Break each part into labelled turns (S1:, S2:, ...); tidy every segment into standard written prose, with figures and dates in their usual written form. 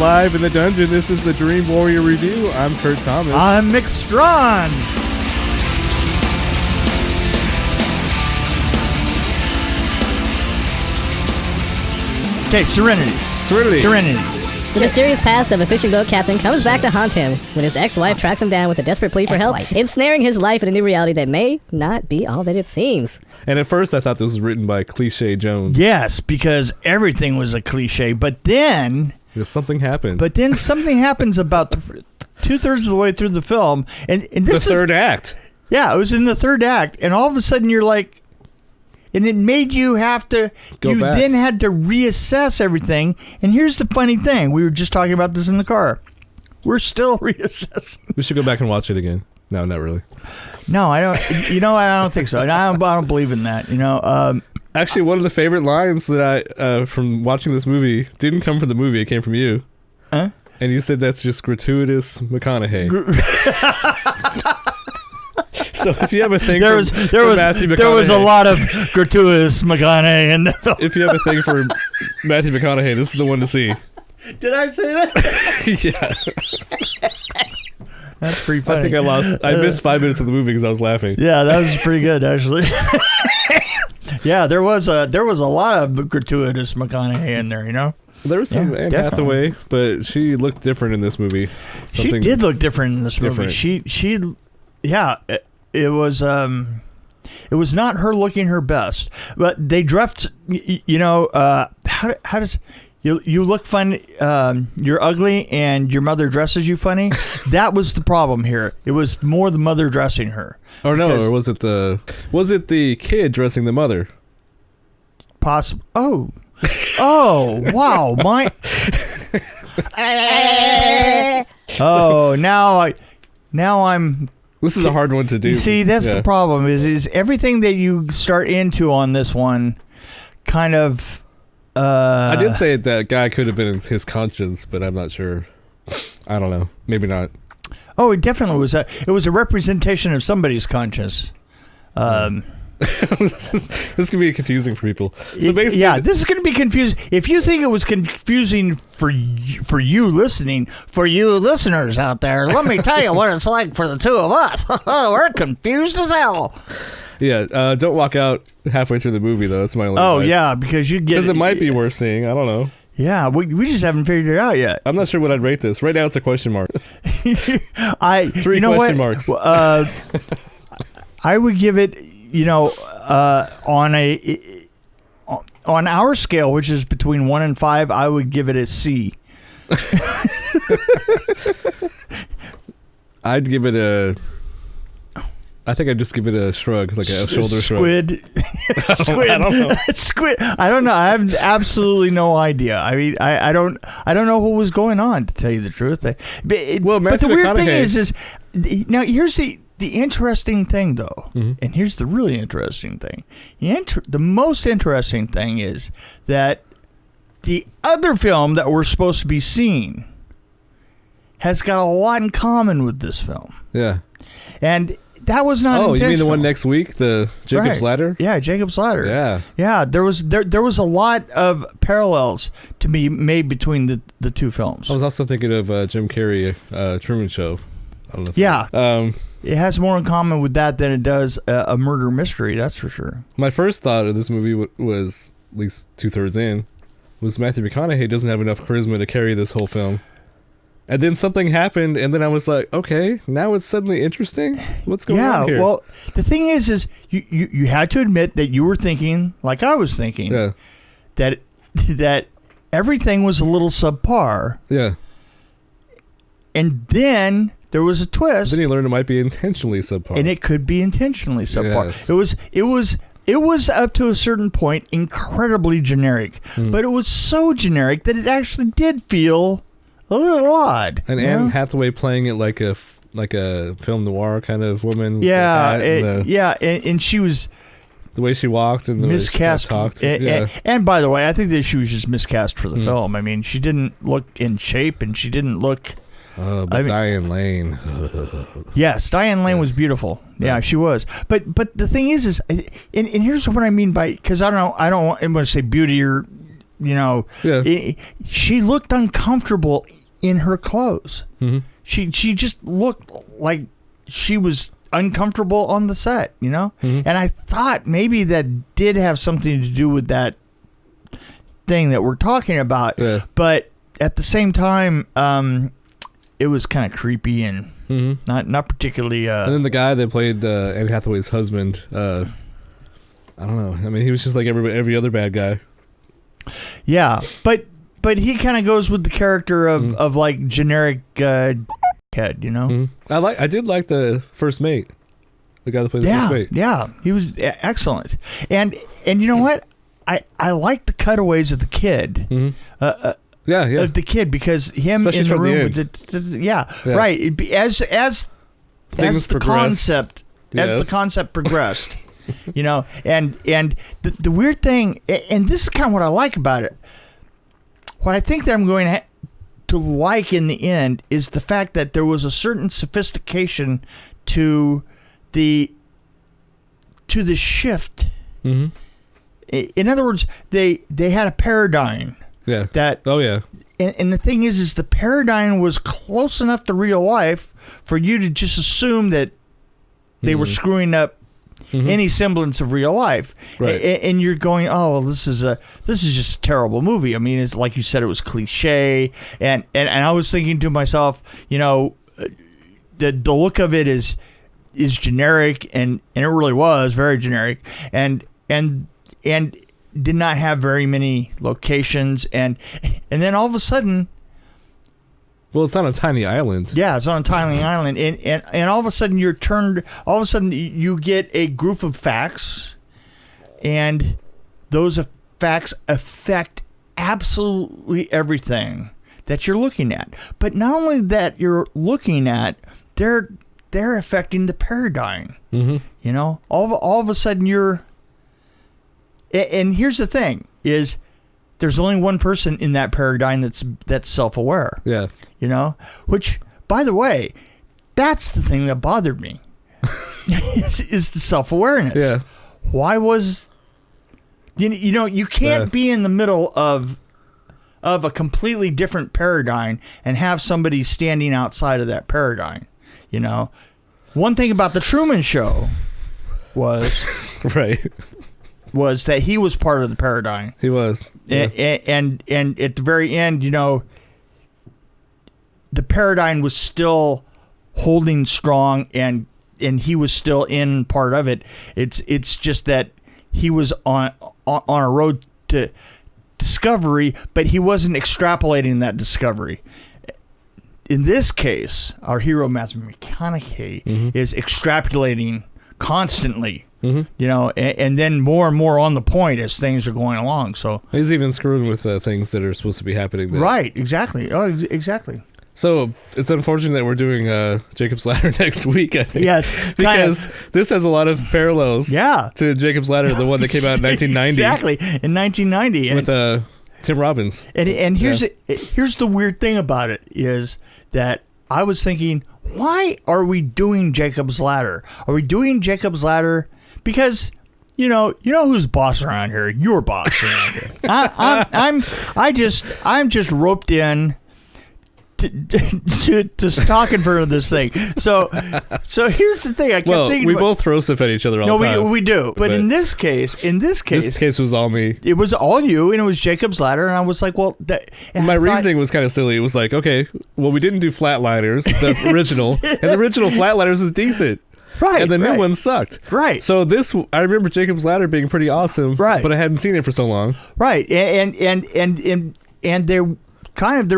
S1: live in the dungeon. This is the Dream Warrior Review. I'm Kurt Thomas.
S2: I'm Miq Strawn. Okay, Serenity.
S3: The mysterious past of a fishing boat captain comes back to haunt him when his ex-wife tracks him down with a desperate plea for help, ensnaring his life in a new reality that may not be all that it seems.
S1: And at first I thought this was written by Cliche Jones.
S2: Yes, because everything was a cliche, but then...
S1: something happened.
S2: But then something happens about two-thirds of the way through the film, and this
S1: the third act.
S2: Yeah, it was in the third act, and all of a sudden you're like... And it made you have to...
S1: Go back.
S2: Then had to reassess everything. And here's the funny thing. We were just talking about this in the car. We're still reassessing.
S1: We should go back and watch it again. No, not really.
S2: No, I don't... You know, I don't think so. And I don't believe in that, you know.
S1: Actually, one of the favorite lines that I from watching this movie didn't come from the movie. It came from you.
S2: Huh?
S1: And you said that's just gratuitous McConaughey. So if you have a thing
S2: there
S1: for
S2: was
S1: Matthew McConaughey,
S2: there was a lot of gratuitous McConaughey in the film.
S1: If you have a thing for Matthew McConaughey, this is the one to see.
S2: Did I say that?
S1: Yeah.
S2: That's pretty funny.
S1: I missed 5 minutes of the movie because I was laughing.
S2: Yeah, that was pretty good actually. Yeah, there was a lot of gratuitous McConaughey in there, you know.
S1: There was some Anne Hathaway, but she looked different in this movie.
S2: She did look different in this movie. She it was not her looking her best, but they dressed, you know, how does you look funny, you're ugly and your mother dresses you funny. That was the problem here. It was more the mother dressing her.
S1: Or no, or was it the kid dressing the mother? Possible.
S2: Oh, wow. Now I'm...
S1: This is a hard one to do.
S2: You see, that's the problem, is everything that you start into on this one kind of...
S1: I did say that guy could have been his conscience, but I'm not sure. I don't know. Maybe not.
S2: Oh, it definitely was. It was a representation of somebody's conscience.
S1: This can be confusing for people. So basically,
S2: this is going to be confusing. If you think it was confusing for you listeners out there, let me tell you what it's like for the two of us. We're confused as hell.
S1: Yeah, don't walk out halfway through the movie though. That's my only advice.
S2: Yeah, because it
S1: might be worth seeing. I don't know.
S2: Yeah, we just haven't figured it out yet.
S1: I'm not sure what I'd rate this. Right now, it's a question mark. Three question marks.
S2: I would give it. You know, on our scale, which is between 1 and 5, I would give it a C.
S1: I'd give it I think I'd just give it a shrug, like a shoulder shrug.
S2: Squid.
S1: I don't know.
S2: Squid. I don't know. I have absolutely no idea. I mean, I don't know what was going on, to tell you the truth. But the weird thing is now here's the interesting thing, though, and here's the really interesting thing. The most interesting thing is that the other film that we're supposed to be seeing has got a lot in common with this film.
S1: Yeah.
S2: And that was not intentional.
S1: You mean the one next week, the Jacob's Ladder?
S2: Yeah, Jacob's Ladder.
S1: Yeah.
S2: Yeah, there was a lot of parallels to be made between the two films.
S1: I was also thinking of Jim Carrey, Truman Show. I don't know
S2: if it has more in common with that than it does a murder mystery, that's for sure.
S1: My first thought of this movie was, at least 2/3 in, was Matthew McConaughey doesn't have enough charisma to carry this whole film. And then something happened, and then I was like, okay, now it's suddenly interesting? What's going on here?
S2: Yeah, well, the thing is you had to admit that you were thinking, like I was thinking, that everything was a little subpar.
S1: Yeah.
S2: And then there was a twist.
S1: Then you learned it might be intentionally subpar.
S2: And it could be intentionally subpar.
S1: Yes.
S2: It was up to a certain point incredibly generic. But it was so generic that it actually did feel a little odd.
S1: And Anne Hathaway playing it like a film noir kind of woman.
S2: Yeah, and she was...
S1: The way she walked and the
S2: miscast.
S1: way she talked.
S2: And by the way, I think that she was just miscast for the film. I mean, she didn't look in shape, and she didn't look...
S1: Diane Lane.
S2: Yes, Diane Lane was beautiful. Yeah, she was. But the thing is and here's what I mean by, because I don't want to say beauty or, you know, she looked uncomfortable in her clothes.
S1: Mm-hmm.
S2: She just looked like she was uncomfortable on the set, you know?
S1: Mm-hmm.
S2: And I thought maybe that did have something to do with that thing that we're talking about.
S1: Yeah.
S2: But at the same time, it was kind of creepy and not particularly...
S1: and then the guy that played Anne Hathaway's husband, I don't know. I mean, he was just like every other bad guy.
S2: Yeah, but he kind of goes with the character of like generic head, you know?
S1: Mm-hmm. I did like the first mate. The guy that played the first mate.
S2: Yeah, he was excellent. And you know what? I like the cutaways of the kid.
S1: Mm-hmm.
S2: Of the kid, because him
S1: especially
S2: in the room with
S1: the
S2: right. As the concept as the concept progressed, you know, and the weird thing, and this is kind of what I like about it. What I think that I'm going to like in the end is the fact that there was a certain sophistication to the shift.
S1: Mm-hmm.
S2: In other words, they had a paradigm.
S1: Yeah.
S2: That.
S1: Oh yeah.
S2: And the thing is the paradigm was close enough to real life for you to just assume that they were screwing up any semblance of real life.
S1: Right.
S2: And you're going, oh, well, this is just a terrible movie. I mean, it's like you said, it was cliche. And I was thinking to myself, you know, the look of it is generic, and it really was very generic, and did not have very many locations, and then all of a sudden,
S1: well, it's on a tiny island.
S2: Yeah, it's on a tiny island, and all of a sudden you get a group of facts, and those facts affect absolutely everything that you're looking at. But not only that you're looking at, they're affecting the paradigm.
S1: Mm-hmm.
S2: You know, all of a sudden you're. And here's the thing: is there's only one person in that paradigm that's self-aware.
S1: Yeah.
S2: You know, which, by the way, that's the thing that bothered me. is the self-awareness.
S1: Yeah.
S2: Why was you know you can't be in the middle of a completely different paradigm and have somebody standing outside of that paradigm. You know, one thing about the Truman Show was
S1: right.
S2: Was that he was part of the paradigm.
S1: He was. Yeah.
S2: And at the very end, you know, the paradigm was still holding strong, and he was still in part of it. It's just that he was on a road to discovery, but he wasn't extrapolating that discovery. In this case, our hero Matthew McConaughey is extrapolating constantly. You know, and then more and more on the point as things are going along. So
S1: he's even screwing with things that are supposed to be happening there.
S2: Right, exactly. Oh, exactly.
S1: So it's unfortunate that we're doing Jacob's Ladder next week, I think.
S2: Yes.
S1: Because this has a lot of parallels to Jacob's Ladder, the one that came out in 1990.
S2: Exactly, in 1990.
S1: With Tim Robbins.
S2: And here's the weird thing about it is that I was thinking, why are we doing Jacob's Ladder? Are we doing Jacob's Ladder because you know who's boss around here? You're boss around here. I'm just roped in to talking for this thing. So here's the thing. I kept thinking.
S1: We both throw stuff at each other all the time.
S2: No, we do. But in this case, this
S1: case was all me.
S2: It was all you, and it was Jacob's Ladder, and I was like, well,
S1: my reasoning was kind of silly. It was like, okay, well, we didn't do Flatliners, the original, and the original Flatliners is decent.
S2: Right,
S1: and the new one sucked.
S2: Right.
S1: So I remember Jacob's Ladder being pretty awesome.
S2: Right.
S1: But I hadn't seen it for so long.
S2: Right. And there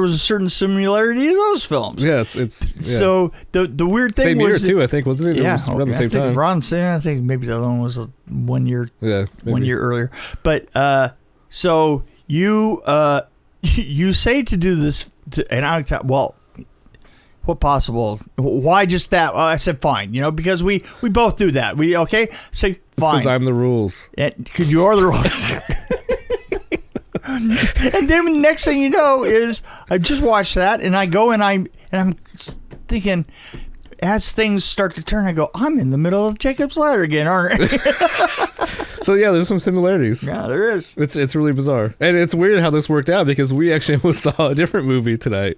S2: was a certain similarity to those films.
S1: Yeah, it's
S2: so the weird thing
S1: same
S2: was
S1: year too, I think, wasn't it?
S2: Yeah,
S1: it was around the same time.
S2: I think maybe the other one was 1 year.
S1: Yeah, maybe.
S2: 1 year earlier. But so you say to do this, and I thought, well, what possible? Why just that? Well, I said fine, because we both do that. We okay? Say fine.
S1: Because I'm the rules.
S2: Because you are the rules. And then the next thing you know is I just watched that, and I go and I'm thinking, as things start to turn, I go, I'm in the middle of Jacob's Ladder again, aren't I?
S1: So yeah, there's some similarities.
S2: Yeah, there is.
S1: It's really bizarre, and it's weird how this worked out because we actually almost saw a different movie tonight.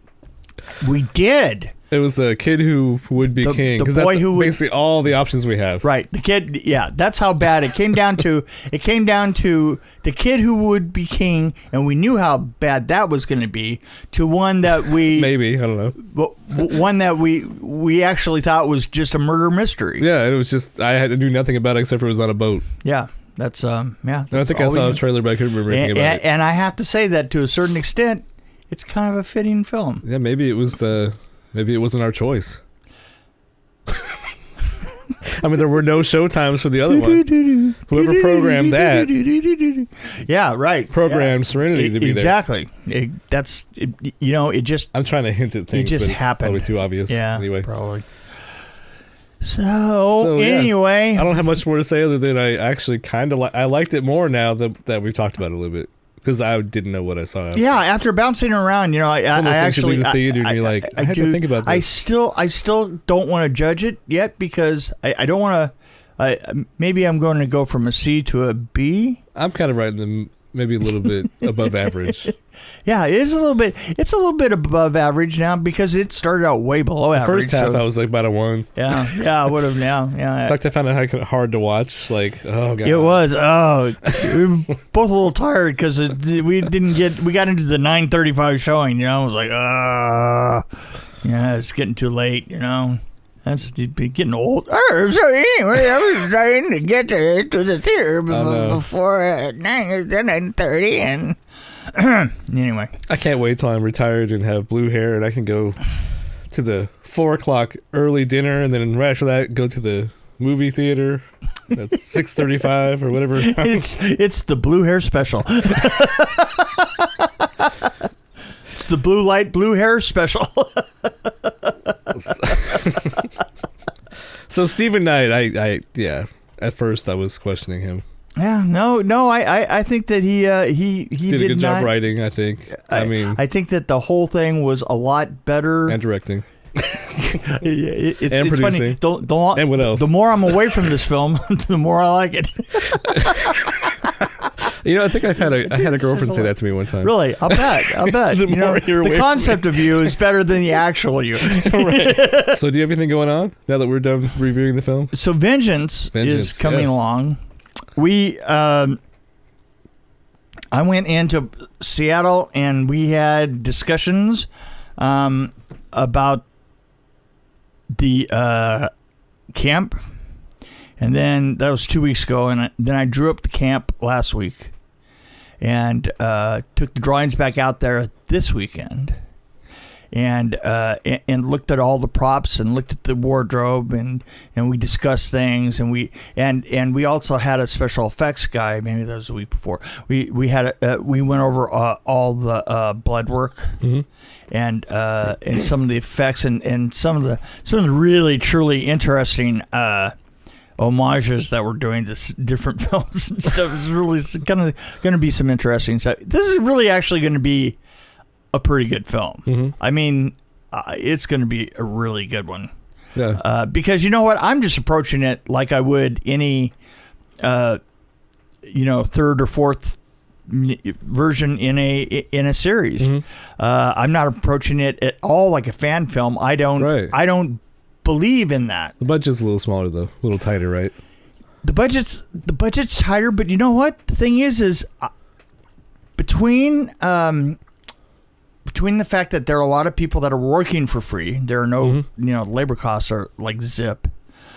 S2: We did.
S1: It was the kid who would be king. Because that's basically all the options we have.
S2: Right. The kid, yeah, that's how bad it came down to. It came down to the kid who would be king, and we knew how bad that was going to be, to one that we...
S1: Maybe, I don't know.
S2: One that we actually thought was just a murder mystery.
S1: Yeah, it was just, I had to do nothing about it except for it was on a boat.
S2: Yeah. That's, yeah. That's
S1: I think I saw a trailer, but I couldn't remember anything about it.
S2: And I have to say that to a certain extent, it's kind of a fitting film.
S1: Yeah, maybe it was... Maybe it wasn't our choice. I mean, there were no show times for the other one. Whoever programmed that.
S2: Yeah, right.
S1: Programmed Serenity to be
S2: exactly. There. Exactly. It just...
S1: I'm trying to hint at things, but it's probably too obvious.
S2: Yeah,
S1: anyway.
S2: Probably. So anyway.
S1: Yeah. I don't have much more to say other than I actually kind of I liked it more now that we've talked about it a little bit. Because I didn't know what I saw.
S2: Yeah, after bouncing around, I actually
S1: leave the theater and you're like, I had to think about this.
S2: I still don't want to judge it yet because I don't want to. Maybe I'm going to go from a C to a B.
S1: I'm kind of right in the maybe a little bit above average.
S2: Yeah, it is a little bit. It's a little bit above average now because it started out way below average.
S1: First half, I was like about a 1.
S2: Yeah, I would have now. Yeah.
S1: In fact, I found it hard to watch. Like, oh god,
S2: it was. Oh, we were both a little tired because we got into the 9:35 showing. I was like, yeah, it's getting too late. That's getting old. So anyway, I was trying to get to the theater before 9:30, and anyway,
S1: I can't wait till I'm retired and have blue hair, and I can go to the 4:00 early dinner, and then right after that, go to the movie theater. That's 6:35 or whatever.
S2: It's the blue hair special. It's the blue light, blue hair special.
S1: So Stephen Knight, I at first I was questioning him.
S2: Yeah, no, I think that he
S1: did a good job writing. I think.
S2: I think that the whole thing was a lot better
S1: and directing.
S2: It's
S1: producing.
S2: Funny.
S1: And what else?
S2: The more I'm away from this film, the more I like it.
S1: I think I had a girlfriend say that to me one time.
S2: Really? I'll bet. The concept of you is better than the actual you.
S1: Right. So do you have anything going on now that we're done reviewing the film?
S2: So Vengeance is coming along. I went into Seattle and we had discussions about the camp. And then that was 2 weeks ago, and then I drew up the camp last week, and took the drawings back out there this weekend, and looked at all the props and looked at the wardrobe, and we discussed things, and we also had a special effects guy. Maybe that was the week before. We went over all the blood work. Mm-hmm. And some of the effects and some of the really truly interesting homages that we're doing to different films and stuff is really going to be some interesting stuff. This is really actually going to be a pretty good film. Mm-hmm. I mean, it's going to be a really good one. Yeah. Because you know what? I'm just approaching it like I would any, third or fourth version in a series. Mm-hmm. I'm not approaching it at all like a fan film. I don't believe in that.
S1: The budget's a little smaller though, a little tighter, right?
S2: The budget's tighter, but you know what? The thing is between the fact that there are a lot of people that are working for free, there are no labor costs are like zip.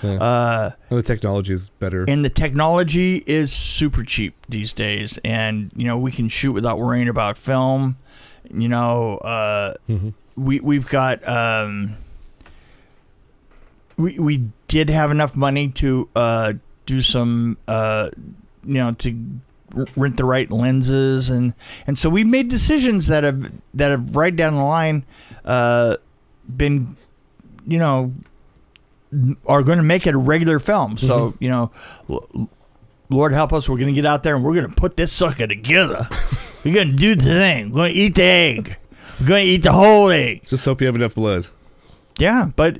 S1: Yeah. The technology is better,
S2: and the technology is super cheap these days, and we can shoot without worrying about film. We've got. We did have enough money to do some, to rent the right lenses, and so we've made decisions that have right down the line been, are going to make it a regular film. So Lord help us, we're going to get out there and we're going to put this sucker together. We're going to do the thing. We're going to eat the egg. We're going to eat the whole egg.
S1: Just hope you have enough blood.
S2: Yeah, but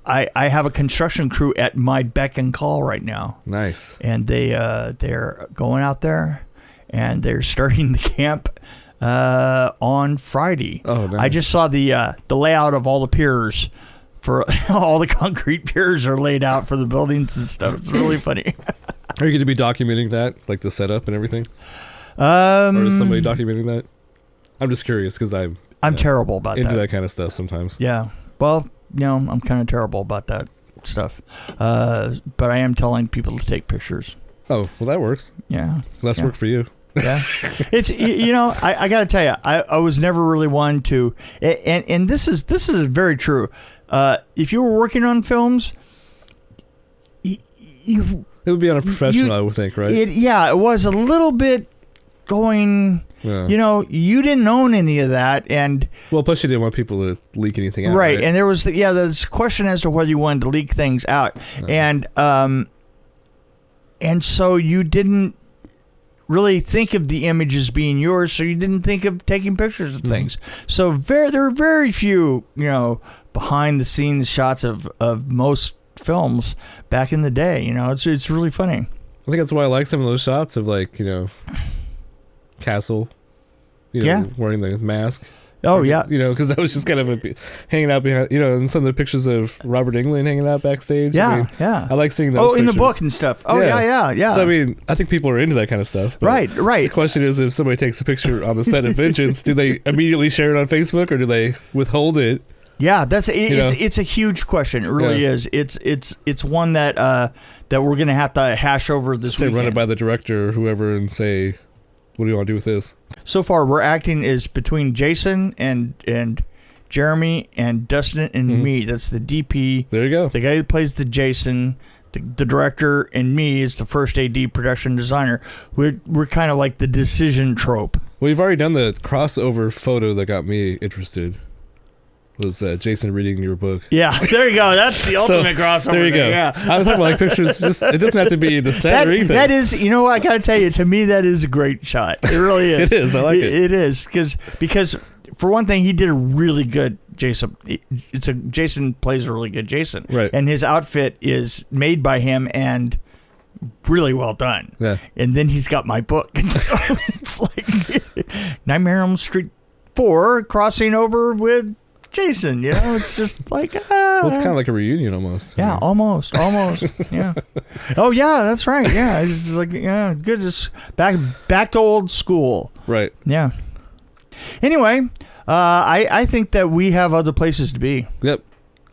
S2: I have a construction crew at my beck and call right now.
S1: Nice.
S2: And they're going out there, and they're starting the camp on Friday.
S1: Oh, nice.
S2: I just saw the layout of all the piers. For all the concrete piers are laid out for the buildings and stuff. It's really funny.
S1: Are you going to be documenting that, like the setup and everything?
S2: Or
S1: is somebody documenting that? I'm just curious because I'm
S2: terrible about
S1: into that kind of stuff sometimes.
S2: Yeah. Well, I'm kind of terrible about that stuff. But I am telling people to take pictures. Oh,
S1: well, that works.
S2: Yeah.
S1: Less work for you.
S2: Yeah. It's, I got to tell you, I was never really one to, and this is very true. If you were working on films, it
S1: would be on a professional, I would think, right?
S2: It was a little bit going. Yeah. You didn't own any of that, and
S1: plus you didn't want people to leak anything out,
S2: right? And there was this question as to whether you wanted to leak things out, and so you didn't really think of the images being yours, so you didn't think of taking pictures of things. So there are very few, behind the scenes shots of most films back in the day. It's really funny.
S1: I think that's why I like some of those shots of Castle, wearing the mask.
S2: Oh, yeah.
S1: Because that was just kind of hanging out behind, and some of the pictures of Robert Englund hanging out backstage.
S2: Yeah,
S1: I like seeing those pictures.
S2: In the book and stuff. Oh, yeah.
S1: So, I think people are into that kind of stuff.
S2: Right.
S1: The question is, if somebody takes a picture on the set of Vengeance, do they immediately share it on Facebook or do they withhold it?
S2: Yeah, it's a huge question. It really is. It's one that we're going to have to hash over this weekend.
S1: Run it by the director or whoever and say, what do you want to do with this?
S2: So far, we're acting is between Jason and Jeremy and Dustin and me. That's the DP.
S1: There you go.
S2: The guy who plays the Jason, the director, and me is the first AD production designer. We're kind of like the decision trope.
S1: Well, you've already done the crossover photo that got me interested. Was Jason reading your book?
S2: Yeah, there you go. That's the ultimate crossover.
S1: There you go. Yeah, I was talking about pictures. It doesn't have to be the set or anything.
S2: That is, what I got to tell you. To me, that is a great shot. It really is.
S1: It is. I like it.
S2: It is because for one thing, he did a really good Jason. Jason plays a really good Jason.
S1: Right.
S2: And his outfit is made by him and really well done.
S1: Yeah.
S2: And then he's got my book, and so it's like Nightmare on Elm Street 4 crossing over with Jason, it's just like
S1: well, it's kind of like a reunion almost.
S2: Yeah, almost. Yeah. Oh yeah, that's right. Yeah, it's like good. It's back to old school.
S1: Right.
S2: Yeah. Anyway, I think that we have other places to be.
S1: Yep.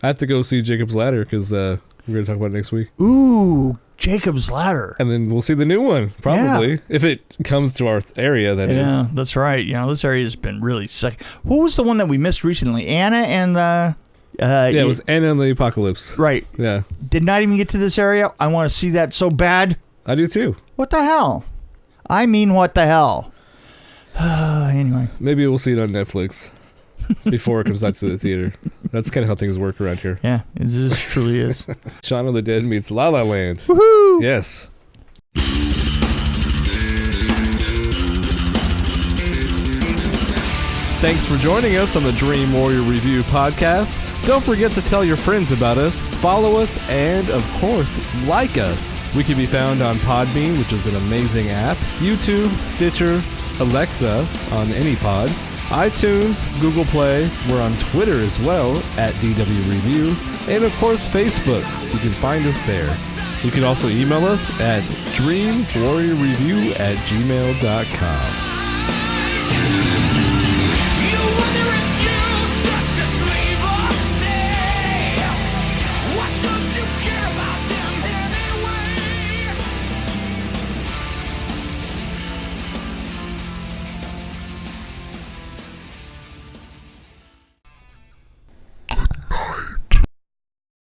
S1: I have to go see Jacob's Ladder because we're going to talk about it next week.
S2: Ooh, Jacob's Ladder.
S1: And then we'll see the new one, probably. Yeah. If it comes to our area, that is.
S2: Yeah, that's right. This area has been really sick. What was the one that we missed recently? Anna and the...
S1: it was Anna and the Apocalypse.
S2: Right.
S1: Yeah.
S2: Did not even get to this area. I want to see that so bad.
S1: I do too.
S2: What the hell? I mean, what the hell? Anyway.
S1: Maybe we'll see it on Netflix before it comes out to the theater. That's kind of how things work around here.
S2: Yeah, it truly is.
S1: Shaun of the Dead meets La La Land.
S2: Woohoo!
S1: Yes. Thanks for joining us on the Dream Warrior Review podcast. Don't forget to tell your friends about us, follow us, and, of course, like us. We can be found on Podbean, which is an amazing app, YouTube, Stitcher, Alexa on any pod, iTunes, Google Play. We're on Twitter as well, at DW Review, and, of course, Facebook. You can find us there. You can also email us at dreamwarriorreview@gmail.com.